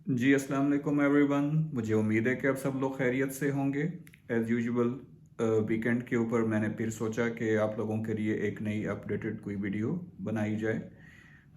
जी, अस्सलाम वालेकुम एवरीवन। मुझे उम्मीद है कि आप सब लोग खैरियत से होंगे। एज़ यूजुअल वीकेंड के ऊपर मैंने फिर सोचा कि आप लोगों के लिए एक नई अपडेटेड कोई वीडियो बनाई जाए।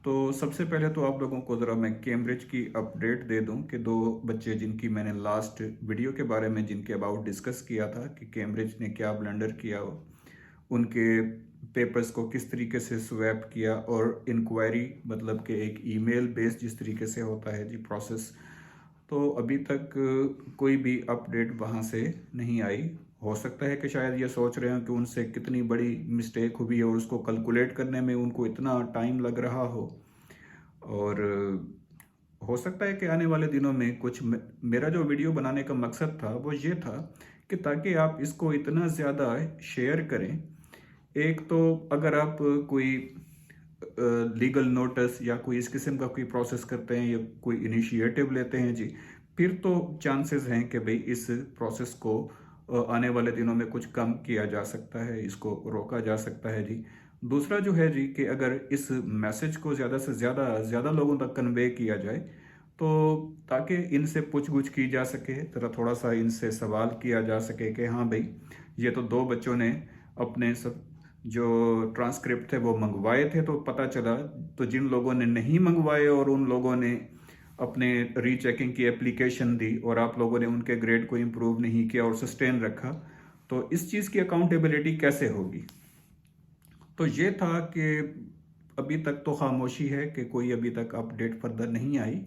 तो सबसे पहले तो आप लोगों को ज़रा मैं कैम्ब्रिज की अपडेट दे दूं कि दो बच्चे जिनकी मैंने लास्ट वीडियो के बारे में जिनके अबाउट डिस्कस किया था कि कैम्ब्रिज ने क्या ब्लंडर किया हो, उनके पेपर्स को किस तरीके से स्वैप किया और इंक्वायरी मतलब कि एक ईमेल बेस्ड जिस तरीके से होता है जी प्रोसेस, तो अभी तक कोई भी अपडेट वहाँ से नहीं आई। हो सकता है कि शायद ये सोच रहे हो कि उनसे कितनी बड़ी मिस्टेक हुई है और उसको कैलकुलेट करने में उनको इतना टाइम लग रहा हो। और हो सकता है कि आने वाले दिनों में कुछ मेरा जो वीडियो बनाने का मकसद था वो ये था कि ताकि आप इसको इतना ज़्यादा शेयर करें। एक तो अगर आप कोई लीगल नोटिस या कोई इस किस्म का कोई प्रोसेस करते हैं या कोई इनिशिएटिव लेते हैं जी, फिर तो चांसेस हैं कि भाई इस प्रोसेस को आने वाले दिनों में कुछ कम किया जा सकता है, इसको रोका जा सकता है जी। दूसरा जो है जी कि अगर इस मैसेज को ज़्यादा से ज़्यादा लोगों तक कन्वे किया जाए, तो ताकि इनसे पूछ-गुछ की जा सके, ज़रा थोड़ा-सा इनसे सवाल किया जा सके कि हाँ भई, ये तो 2 बच्चों ने अपने सब जो ट्रांसक्रिप्ट थे वो मंगवाए थे, तो पता चला। तो जिन लोगों ने नहीं मंगवाए और उन लोगों ने अपने रीचेकिंग की एप्लीकेशन दी और आप लोगों ने उनके ग्रेड को इम्प्रूव नहीं किया और सस्टेन रखा, तो इस चीज़ की अकाउंटेबिलिटी कैसे होगी? तो ये था कि अभी तक तो खामोशी है कि कोई अभी तक अपडेट फर्दर नहीं आई,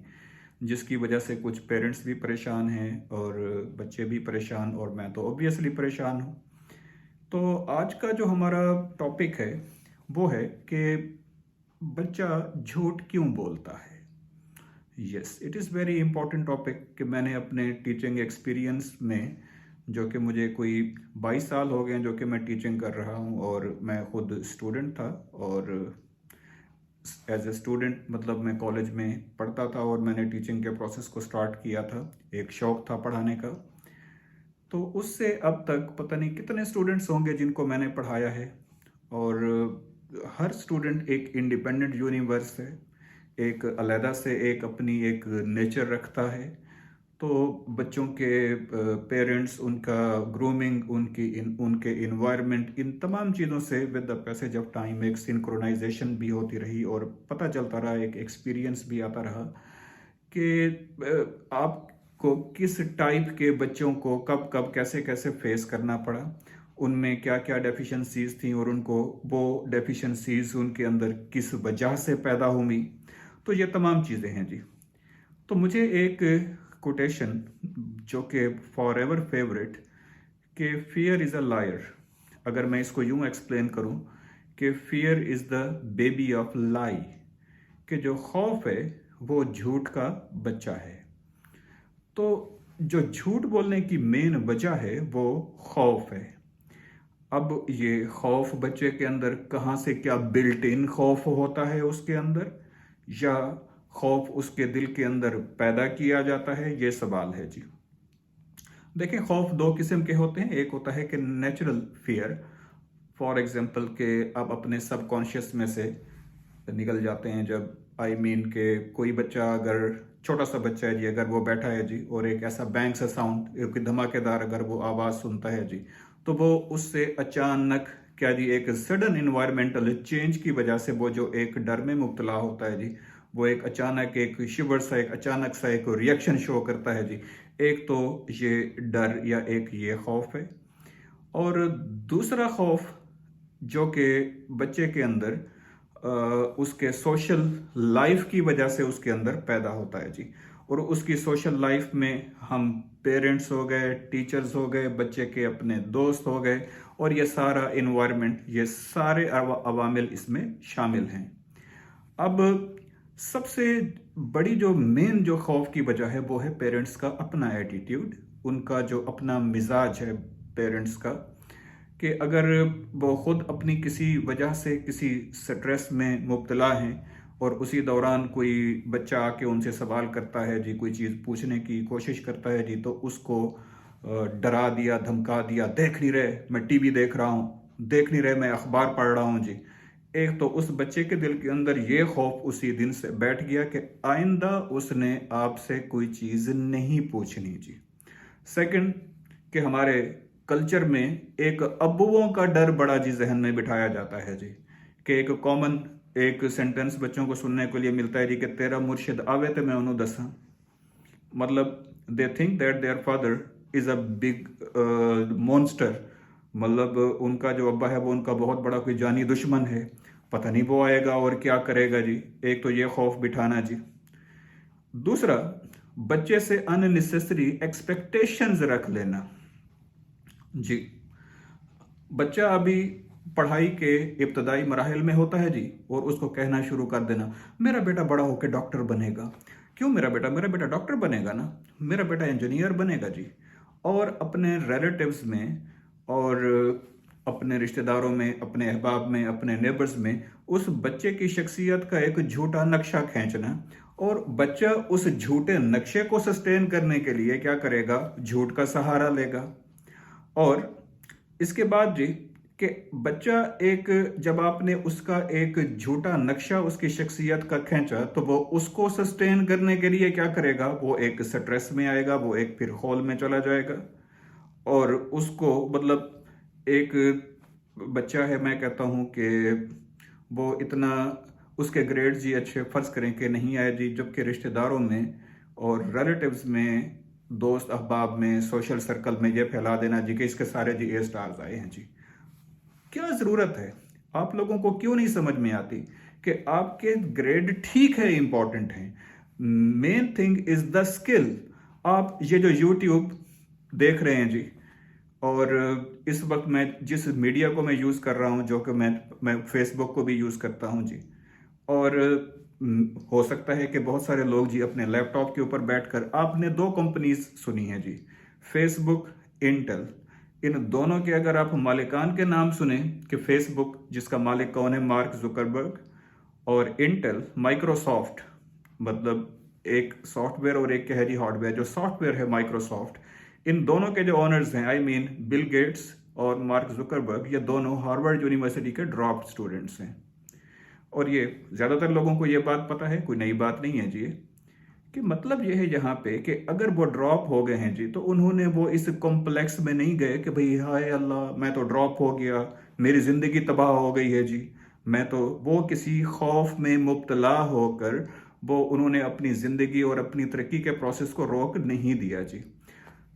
जिसकी वजह से कुछ पेरेंट्स भी परेशान हैं और बच्चे भी परेशान और मैं तो ऑब्वियसली परेशान हूँ। तो आज का जो हमारा टॉपिक है वो है कि बच्चा झूठ क्यों बोलता है। Yes, it is very important topic कि मैंने अपने टीचिंग एक्सपीरियंस में, जो कि मुझे कोई 22 साल हो गए हैं जो कि मैं टीचिंग कर रहा हूँ और मैं खुद स्टूडेंट था। और एज ए स्टूडेंट मतलब मैं कॉलेज में पढ़ता था और मैंने टीचिंग के प्रोसेस को स्टार्ट किया था, एक शौक था पढ़ाने का। तो उससे अब तक पता नहीं कितने स्टूडेंट्स होंगे जिनको मैंने पढ़ाया है। और हर स्टूडेंट एक इंडिपेंडेंट यूनिवर्स है, एक अलहदा से एक अपनी एक नेचर रखता है। तो बच्चों के पेरेंट्स, उनका ग्रूमिंग, उनके इन्वायरमेंट, इन तमाम चीज़ों से with the passage of time एक सिंक्रोनाइजेशन भी होती रही और पता चलता रहा, एक एक्सपीरियंस भी आता रहा कि आपको किस टाइप के बच्चों को कब कब कैसे कैसे फेस करना पड़ा, उनमें क्या क्या डेफिशिएंसीज थी और उनको वो डेफिशिएंसीज उनके अंदर किस वजह से पैदा हुई। तो ये तमाम चीज़ें हैं जी। तो मुझे एक कोटेशन जो कि फॉर एवर फेवरेट, कि फियर इज़ अ लायर, अगर मैं इसको यूं एक्सप्लेन करूं कि fear is the baby of lie, कि जो खौफ है वो झूठ का बच्चा है। तो जो झूठ बोलने की मेन वजह है वो खौफ है। अब ये खौफ बच्चे के अंदर कहाँ से, क्या बिल्ट इन खौफ होता है उसके अंदर, या खौफ उसके दिल के अंदर पैदा किया जाता है, ये सवाल है जी। देखिए, खौफ दो किस्म के होते हैं। एक होता है कि नेचुरल फियर, फॉर एग्जांपल के आप अपने सबकॉन्शियस में से निकल जाते हैं जब, आई मीन के कोई बच्चा, अगर छोटा सा बच्चा है जी, अगर वो बैठा है जी और एक ऐसा बैंग सा साउंड, एक धमाकेदार अगर वो आवाज़ सुनता है जी, तो वो उससे अचानक क्या जी, एक सडन इन्वायरमेंटल चेंज की वजह से वो जो एक डर में मुब्तला होता है जी, वो एक अचानक एक शिवर सा, एक अचानक सा एक रिएक्शन शो करता है जी। एक तो ये डर या एक ये खौफ है। और दूसरा खौफ जो कि बच्चे के अंदर उसके सोशल लाइफ की वजह से उसके अंदर पैदा होता है जी। और उसकी सोशल लाइफ में हम पेरेंट्स हो गए, टीचर्स हो गए, बच्चे के अपने दोस्त हो गए, और ये सारा इन्वायरमेंट, ये सारे अवामिल इसमें शामिल हैं। अब सबसे बड़ी जो मेन जो खौफ की वजह है वो है पेरेंट्स का अपना एटीट्यूड, उनका जो अपना मिजाज है पेरेंट्स का, कि अगर वो खुद अपनी किसी वजह से किसी स्ट्रेस में मुब्तला हैं और उसी दौरान कोई बच्चा आके उनसे सवाल करता है जी, कोई चीज़ पूछने की कोशिश करता है जी, तो उसको डरा दिया, धमका दिया, देख नहीं रहे मैं टीवी देख रहा हूँ, देख नहीं रहे मैं अखबार पढ़ रहा हूँ जी, एक तो उस बच्चे के दिल के अंदर ये खौफ उसी दिन से बैठ गया कि आइंदा उसने आपसे कोई चीज़ नहीं पूछनी जी। सेकंड, कि हमारे कल्चर में एक अब्बुओं का डर बड़ा जी जहन में बिठाया जाता है जी, कि एक कॉमन एक सेंटेंस बच्चों को सुनने के लिए मिलता है जी कि तेरा मुर्शिद आवे तो मैं उन्होंने दसा। मतलब they think that their father is a big monster. मतलब उनका जो अब्बा है वो उनका बहुत बड़ा कोई जानी दुश्मन है, पता नहीं वो आएगा और क्या करेगा जी। एक तो ये खौफ बिठाना जी। दूसरा, बच्चे से अननेसेसरी एक्सपेक्टेशंस रख लेना जी। बच्चा अभी पढ़ाई के इब्तदाई मराहिल में होता है जी, और उसको कहना शुरू कर देना मेरा बेटा बड़ा होकर डॉक्टर बनेगा। क्यों मेरा बेटा डॉक्टर बनेगा ना, मेरा बेटा इंजीनियर बनेगा जी। और अपने रिलेटिव्स में और अपने रिश्तेदारों में, अपने अहबाब में, अपने नेबर्स में उस बच्चे की शख्सियत का एक झूठा नक्शा खींचना, और बच्चा उस झूठे नक्शे को सस्टेन करने के लिए क्या करेगा, झूठ का सहारा लेगा। और इसके बाद जी, कि बच्चा एक, जब आपने उसका एक झूठा नक्शा उसकी शख्सियत का खींचा तो वो उसको सस्टेन करने के लिए क्या करेगा, वो एक स्ट्रेस में आएगा, वो एक फिर हॉल में चला जाएगा। और उसको मतलब एक बच्चा है, मैं कहता हूँ कि वो इतना, उसके ग्रेड जी अच्छे फर्ज करें कि नहीं आए जी, जबकि रिश्तेदारों में और रिलेटिव्स में, दोस्त अहबाब में, सोशल सर्कल में ये फैला देना जी कि इसके सारे जी ए स्टार्स आए हैं जी। क्या जरूरत है? आप लोगों को क्यों नहीं समझ में आती कि आपके ग्रेड ठीक है, इंपॉर्टेंट है, main thing is the skill. आप ये जो यूट्यूब देख रहे हैं जी, और इस वक्त मैं जिस मीडिया को मैं यूज़ कर रहा हूँ, जो कि मैं फेसबुक को भी यूज़ करता हूँ जी। और हो सकता है कि बहुत सारे लोग जी अपने लैपटॉप के ऊपर बैठकर, आपने दो कंपनीज सुनी है जी, फेसबुक, इंटेल। इन दोनों के अगर आप मालिकान के नाम सुने, कि फेसबुक जिसका मालिक कौन है, मार्क जुकरबर्ग, और इंटेल माइक्रोसॉफ्ट, मतलब एक सॉफ्टवेयर और एक कह जी हार्डवेयर, जो सॉफ्टवेयर है माइक्रोसॉफ्ट, इन दोनों के जो ओनर्स हैं, आई मीन बिल गेट्स और मार्क जुकरबर्ग, ये दोनों हार्वर्ड यूनिवर्सिटी के ड्रॉप स्टूडेंट्स हैं। और ये ज़्यादातर लोगों को ये बात पता है, कोई नई बात नहीं है जी। कि मतलब ये है यहाँ पे कि अगर वो ड्रॉप हो गए हैं जी, तो उन्होंने वो इस कॉम्प्लेक्स में नहीं गए कि भाई हाय अल्लाह मैं तो ड्रॉप हो गया, मेरी ज़िंदगी तबाह हो गई है जी। मैं तो, वो किसी खौफ में मुब्तला होकर वो उन्होंने अपनी ज़िंदगी और अपनी तरक्की के प्रोसेस को रोक नहीं दिया जी।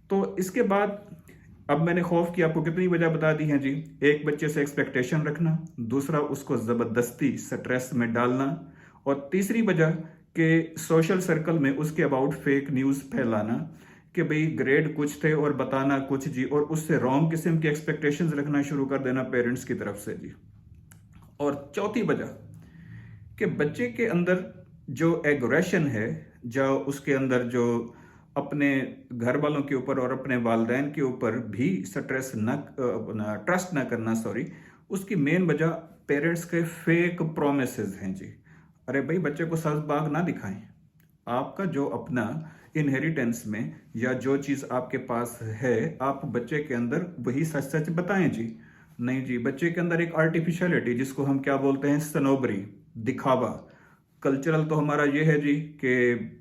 तो इसके बाद अब मैंने खौफ की आपको कितनी वजह बता दी हैं जी। एक, बच्चे से एक्सपेक्टेशन रखना। दूसरा, उसको ज़बरदस्ती स्ट्रेस में डालना। और तीसरी वजह कि सोशल सर्कल में उसके अबाउट फेक न्यूज़ फैलाना, कि भाई ग्रेड कुछ थे और बताना कुछ जी, और उससे रॉन्ग किस्म की एक्सपेक्टेशंस रखना शुरू कर देना पेरेंट्स की तरफ से जी। और चौथी वजह, कि बच्चे के अंदर जो एग्रेशन है, जो उसके अंदर जो अपने घर वालों के ऊपर और अपने वालदैन के ऊपर भी स्ट्रेस न ट्रस्ट न करना, सॉरी, उसकी मेन वजह पेरेंट्स के फेक प्रोमिसेस हैं जी। अरे भाई, बच्चे को सच बाग ना दिखाएं। आपका जो अपना इनहेरिटेंस में या जो चीज़ आपके पास है, आप बच्चे के अंदर वही सच सच बताएं जी। नहीं जी, बच्चे के अंदर एक आर्टिफिशियलिटी, जिसको हम क्या बोलते हैं, सनोबरी, दिखावा। कल्चरल तो हमारा ये है जी कि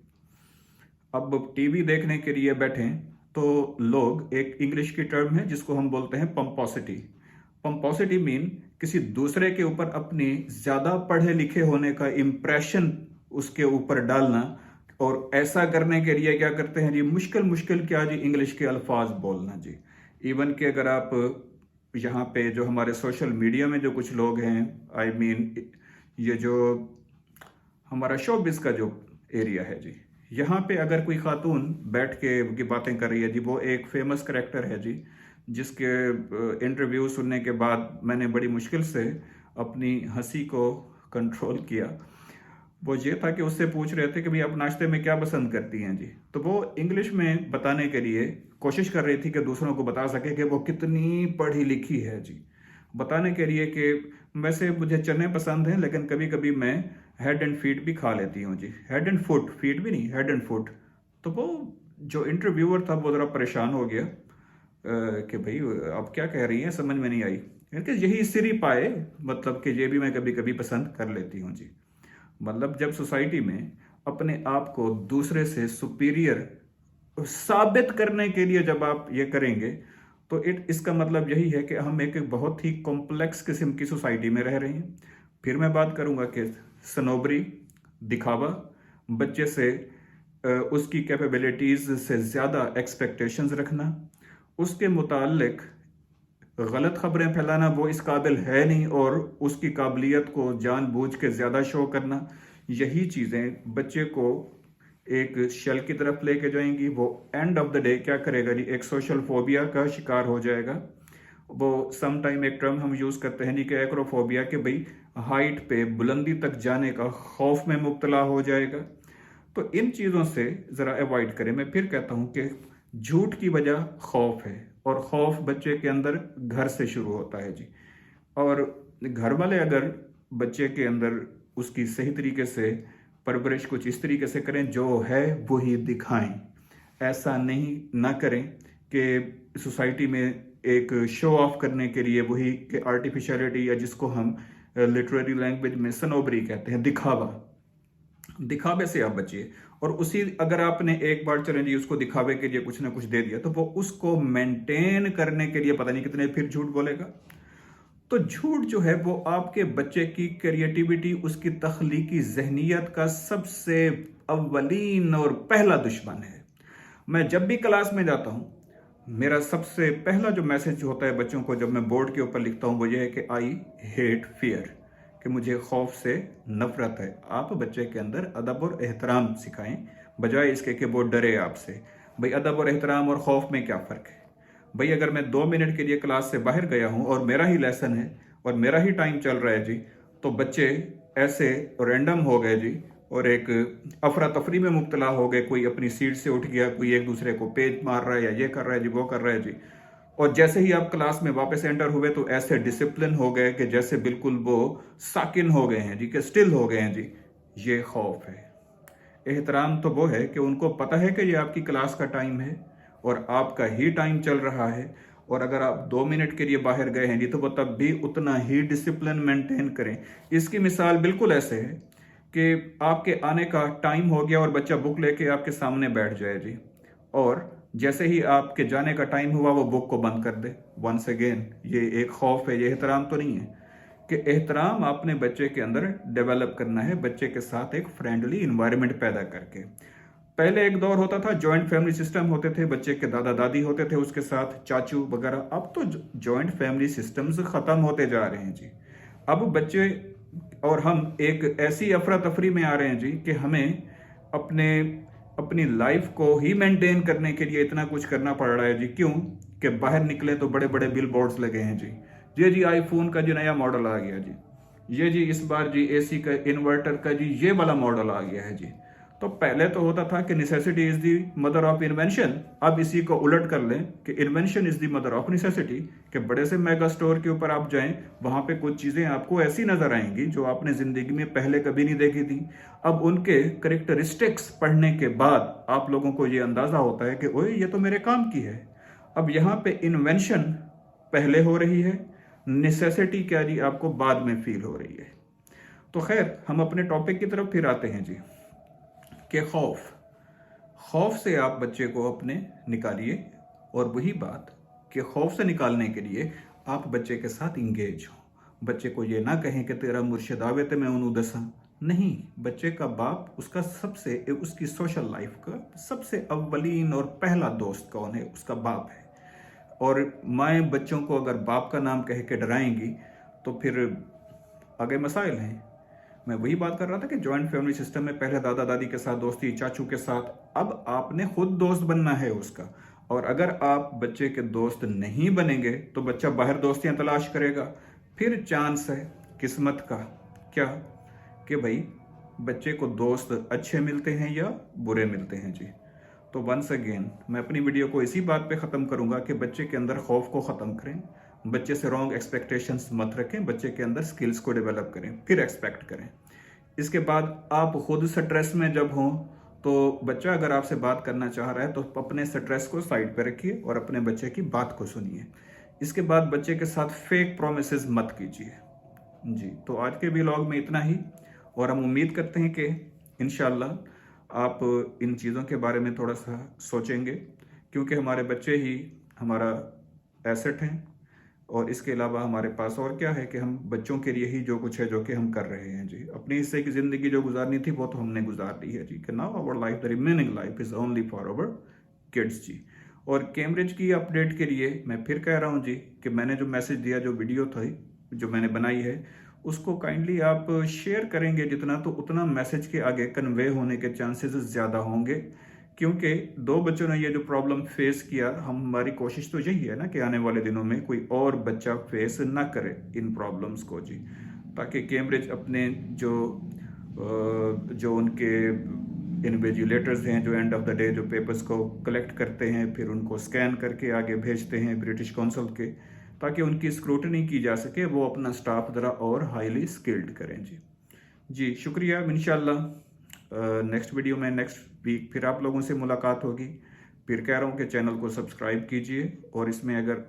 अब टीवी देखने के लिए बैठे तो लोग, एक इंग्लिश की टर्म है जिसको हम बोलते हैं पंपोसिटी। पंपोसिटी मीन किसी दूसरे के ऊपर अपनी ज्यादा पढ़े लिखे होने का इंप्रेशन उसके ऊपर डालना, और ऐसा करने के लिए क्या करते हैं जी, मुश्किल मुश्किल क्या जी, इंग्लिश के अल्फाज बोलना जी। इवन कि अगर आप यहाँ पे जो हमारे सोशल मीडिया में जो कुछ लोग हैं, आई मीन ये जो हमारा शोबिस का जो एरिया है जी, यहाँ पे अगर कोई खातून बैठ के की बातें कर रही है जी, वो एक फेमस करेक्टर है जी, जिसके इंटरव्यू सुनने के बाद मैंने बड़ी मुश्किल से अपनी हंसी को कंट्रोल किया। वो ये था कि उससे पूछ रहे थे कि भाई आप नाश्ते में क्या पसंद करती हैं जी, तो वो इंग्लिश में बताने के लिए कोशिश कर रही थी कि दूसरों को बता सके कि वो कितनी पढ़ी लिखी है जी। बताने के लिए कि वैसे मुझे चने पसंद हैं, लेकिन कभी कभी मैं हेड एंड फीट भी खा लेती हूँ जी। हेड एंड फुट, फीट भी नहीं, हेड एंड फुट। तो वो जो इंटरव्यूअर था वो ज़रा परेशान हो गया कि भाई आप क्या कह रही हैं, समझ में नहीं आई। कि यही सिरी पाए, मतलब कि ये भी मैं कभी कभी पसंद कर लेती हूँ जी। मतलब जब सोसाइटी में अपने आप को दूसरे से सुपीरियर साबित करने के लिए जब आप ये करेंगे, तो इसका मतलब यही है कि हम एक बहुत ही कॉम्प्लेक्स किस्म की सोसाइटी में रह रहे हैं। फिर मैं बात करूंगा कि सनोबरी, दिखावा, बच्चे से उसकी कैपेबिलिटीज से ज़्यादा एक्सपेक्टेशंस रखना, उसके मुतालिक गलत खबरें फैलाना, वो इस काबिल है नहीं, और उसकी काबिलियत को जानबूझ के ज़्यादा शो करना, यही चीज़ें बच्चे को एक शेल की तरफ लेके जाएंगी। वो एंड ऑफ द डे क्या करेगा जी, एक सोशल फोबिया का शिकार हो जाएगा। वो सम टाइम एक टर्म हम यूज़ करते हैं जी कि एक्रोफोबिया, कि भाई हाइट पे, बुलंदी तक जाने का खौफ में मुब्तला हो जाएगा। तो इन चीज़ों से ज़रा अवॉइड करें। मैं फिर कहता हूँ कि झूठ की वजह खौफ है, और खौफ बच्चे के अंदर घर से शुरू होता है जी। और घर वाले अगर बच्चे के अंदर उसकी सही तरीके से परवरिश कुछ इस तरीके से करें, जो है वही दिखाएं, ऐसा नहीं ना करें कि सोसाइटी में एक शो ऑफ करने के लिए वही कि आर्टिफिशियलिटी, या जिसको हम लिटरेरी लैंग्वेज में सनोबरी कहते हैं, दिखावा, दिखावे से आप बचिए। और उसी अगर आपने एक बार चलें जी उसको दिखावे के लिए कुछ ना कुछ दे दिया, तो वो उसको मेंटेन करने के लिए पता नहीं कितने फिर झूठ बोलेगा। तो झूठ जो है वो आपके बच्चे की क्रिएटिविटी, उसकी तख्लीकी जहनीत का सबसे अव्वलीन और पहला दुश्मन है। मैं जब भी क्लास में जाता हूँ, मेरा सबसे पहला जो मैसेज होता है बच्चों को जब मैं बोर्ड के ऊपर लिखता हूँ, वो ये है कि आई हेट फियर, कि मुझे खौफ से नफरत है। आप बच्चे के अंदर अदब और एहतराम सिखाएं, बजाय इसके कि वो डरे आपसे। भाई अदब और एहतराम और खौफ में क्या फ़र्क है? भाई अगर मैं 2 मिनट के लिए क्लास से बाहर गया हूँ और मेरा ही लेसन है और मेरा ही टाइम चल रहा है जी, तो बच्चे ऐसे रैंडम हो गए जी, और एक अफरा तफरी में मुब्तला हो गए। कोई अपनी सीट से उठ गया, कोई एक दूसरे को पेच मार रहा है, या ये कर रहा है जी, वो कर रहा है जी। और जैसे ही आप क्लास में वापस एंटर हुए तो ऐसे डिसिप्लिन हो गए कि जैसे बिल्कुल वो साकिन हो गए हैं जी, कि स्टिल हो गए हैं जी। ये खौफ है। एहतराम तो वो है कि उनको पता है कि ये आपकी क्लास का टाइम है और आपका ही टाइम चल रहा है, और अगर आप 2 मिनट के लिए बाहर गए हैं जी, तो वो तब भी उतना ही डिसिप्लिन मेंटेन करें। इसकी मिसाल बिल्कुल ऐसे है कि आपके आने का टाइम हो गया और बच्चा बुक लेके आपके सामने बैठ जाए जी, और जैसे ही आपके जाने का टाइम हुआ वो बुक को बंद कर दे। वंस अगेन ये एक खौफ है, ये एहतराम तो नहीं है। कि एहतराम आपने बच्चे के अंदर डेवलप करना है, बच्चे के साथ एक फ्रेंडली इन्वायरमेंट पैदा करके। पहले एक दौर होता था, जॉइंट फैमिली सिस्टम होते थे, बच्चे के दादा दादी होते थे, उसके साथ चाचू वगैरह। अब तो जॉइंट फैमिली सिस्टम्स खत्म होते जा रहे हैं जी। अब बच्चे और हम एक ऐसी अफरा तफरी में आ रहे हैं जी कि हमें अपनी लाइफ को ही मेंटेन करने के लिए इतना कुछ करना पड़ रहा है जी। क्यों? कि बाहर निकले तो बड़े बड़े बिल बोर्ड्स लगे हैं जी। ये जी आईफोन का जी नया मॉडल आ गया जी, ये जी इस बार जी एसी का, इन्वर्टर का जी ये वाला मॉडल आ गया है जी। तो पहले तो होता था कि necessity is the mother of invention. अब इसी को उलट कर लें कि invention is the mother of necessity. कि बड़े से मेगा स्टोर के ऊपर आप जाएं, वहां पे कुछ चीजें आपको ऐसी नजर आएंगी जो आपने जिंदगी में पहले कभी नहीं देखी थी। अब उनके करेक्टरिस्टिक्स पढ़ने के बाद आप लोगों को ये अंदाजा होता है कि ओए ये तो मेरे काम की है। अब यहाँ पे इन्वेंशन पहले हो रही है, नेसेसिटी क्या जी आपको बाद में फील हो रही है। तो खैर हम अपने टॉपिक की तरफ फिर आते हैं जी, कि खौफ से आप बच्चे को अपने निकालिए। और वही बात कि खौफ से निकालने के लिए आप बच्चे के साथ इंगेज हो। बच्चे को ये ना कहें कि तेरा मुर्शिद आवे ते मैं उन्हों दसा। नहीं, बच्चे का बाप उसका उसकी सोशल लाइफ का सबसे अव्वलीन और पहला दोस्त कौन है? उसका बाप है। और माएँ बच्चों को अगर बाप का नाम कह के डराएंगी तो फिर आगे मसाइल हैं। मैं वही बात कर रहा था कि जॉइंट फैमिली सिस्टम में पहले दादा दादी के साथ दोस्ती, चाचू के साथ, अब आपने खुद दोस्त बनना है उसका। और अगर आप बच्चे के दोस्त नहीं बनेंगे तो बच्चा बाहर दोस्तियां तलाश करेगा। फिर चांस है किस्मत का, क्या कि भाई बच्चे को दोस्त अच्छे मिलते हैं या बुरे मिलते हैं जी। तो वंस अगेन मैं अपनी वीडियो को इसी बात पे ख़त्म करूंगा कि बच्चे के अंदर खौफ को ख़त्म करें, बच्चे से रॉन्ग एक्सपेक्टेशंस मत रखें, बच्चे के अंदर स्किल्स को डेवलप करें, फिर एक्सपेक्ट करें। इसके बाद आप खुद स्ट्रेस में जब हों तो बच्चा अगर आपसे बात करना चाह रहा है तो अपने स्ट्रेस को साइड पे रखिए और अपने बच्चे की बात को सुनिए। इसके बाद बच्चे के साथ फेक प्रोमिसेस मत कीजिए जी। तो आज के व्लॉग में इतना ही, और हम उम्मीद करते हैं कि इंशाल्लाह आप इन चीज़ों के बारे में थोड़ा सा सोचेंगे, क्योंकि हमारे बच्चे ही हमारा एसेट हैं, और इसके अलावा हमारे पास और क्या है कि हम बच्चों के लिए ही जो कुछ है जो कि हम कर रहे हैं जी। अपनी हिस्से की ज़िंदगी जो गुजारनी थी वो तो हमने गुजार ली है जी, कि now our life, the remaining life is only for our kids जी। और कैम्ब्रिज की अपडेट के लिए मैं फिर कह रहा हूँ जी कि मैंने जो मैसेज दिया, जो वीडियो थी जो मैंने बनाई है, उसको काइंडली आप शेयर करेंगे जितना, तो उतना मैसेज के आगे कन्वे होने के चांसेस ज़्यादा होंगे, क्योंकि 2 बच्चों ने ये जो प्रॉब्लम फेस किया, हमारी कोशिश तो यही है ना कि आने वाले दिनों में कोई और बच्चा फेस ना करे इन प्रॉब्लम्स को जी, ताकि कैम्ब्रिज अपने जो उनके इन्विजिलेटर्स हैं, जो एंड ऑफ द डे जो पेपर्स को कलेक्ट करते हैं, फिर उनको स्कैन करके आगे भेजते हैं ब्रिटिश काउंसिल के, ताकि उनकी स्क्रूटनी की जा सके, वो अपना स्टाफ ज़रा और हाईली स्किल्ड करें जी। जी शुक्रिया। इंशाल्लाह नेक्स्ट वीडियो में नेक्स्ट वीक फिर आप लोगों से मुलाकात होगी। फिर कह रहा हूँ कि चैनल को सब्सक्राइब कीजिए, और इसमें अगर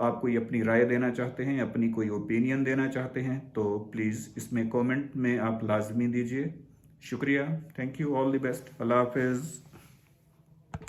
आप कोई अपनी राय देना चाहते हैं, अपनी कोई ओपिनियन देना चाहते हैं, तो प्लीज़ इसमें कमेंट में आप लाजमी दीजिए। शुक्रिया। Thank you. All the best. Allah हाफिज़।